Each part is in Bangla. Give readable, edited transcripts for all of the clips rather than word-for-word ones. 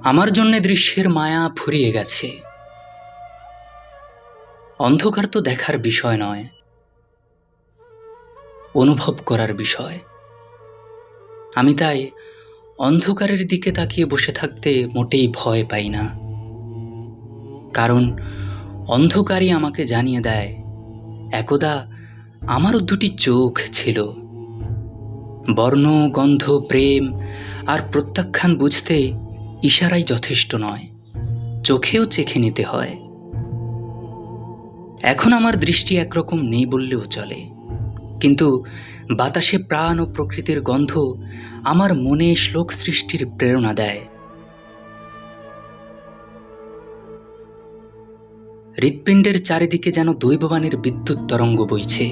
আমার জন্য দৃশ্যের মায়া ফুরিয়ে গেছে। অন্ধকার তো দেখার বিষয় নয়, অনুভব করার বিষয়। আমি তাই অন্ধকারের দিকে তাকিয়ে বসে থাকতে মোটেই ভয় পাই না, কারণ অন্ধকারই আমাকে জানিয়ে দেয় একদা আমারও দুটি চোখ ছিল। বর্ণ, গন্ধ, প্রেম আর প্রত্যাখ্যান বুঝতে ইশারাই যথেষ্ট নয়, চোখেও চেখে নিতে হয়। এখন আমার দৃষ্টি একরকম নেই বললেও চলে, কিন্তু বাতাসে প্রাণ ও প্রকৃতির গন্ধ আমার মনে শ্লোক সৃষ্টির প্রেরণা দেয়। হৃৎপিণ্ডের চারিদিকে যেন দৈববাণীর বিদ্যুৎ তরঙ্গ বইছে।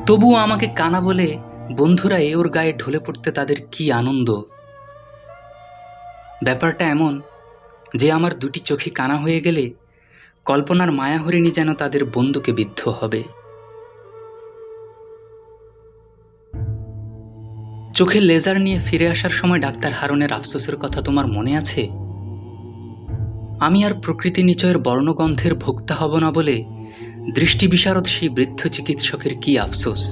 তবুও আমাকে কানা বলে বন্ধুরা এ ওর গায়ে ঢলে পড়তে তাদের কি আনন্দ। ব্যাপারটা এমন যে আমার দুটি চোখই কানা হয়ে গেলে কল্পনার মায়াহরিণী যেন তাদের বন্দুকে বিদ্ধ হবে। চোখে লেজার নিয়ে ফিরে আসার সময় ডাক্তার হারুনের আফসোসের কথা তোমার মনে আছে? আমি আর প্রকৃতি নিচয়ের বর্ণগন্ধের ভোক্তা হব না বলে দৃষ্টি বিশারদ সেই বৃদ্ধ চিকিৎসকের কি আফসোস।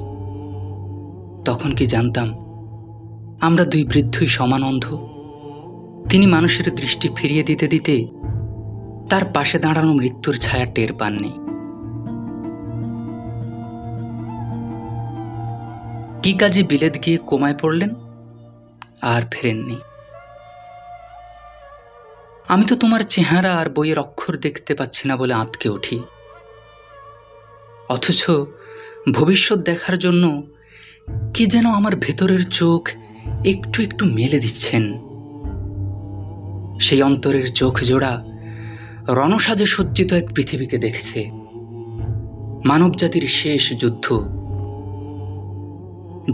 তখন কি জানতাম আমরা দুই বৃদ্ধই সমান অন্ধ। তিনি মানুষের দৃষ্টি ফিরিয়ে দিতে দিতে তার পাশে দাঁড়ানো মৃত্যুর ছায়া টের পাননি। কি কাজে বিলেত গিয়ে কোমায় পড়লেন, আর ফেরেননি। আমি তো তোমার চেহারা আর বইয়ের অক্ষর দেখতে পাচ্ছি না বলে আঁতকে উঠি, অথচ ভবিষ্যৎ দেখার জন্য কি যেন আমার ভেতরের চোখ একটু একটু মেলে দিচ্ছেন। সেই অন্তরের চোখ জোড়া রণসাজে সজ্জিত এক পৃথিবীকে দেখছে, মানব জাতির শেষ যুদ্ধ,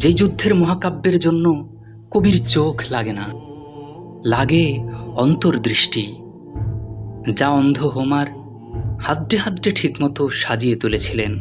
যে যুদ্ধের মহাকাব্যের জন্য কবির চোখ লাগে না, লাগে অন্তর্দৃষ্টি, যা অন্ধ হোমার হাড্ডে হাড্ডে ঠিকমতো সাজিয়ে তুলেছিলেন।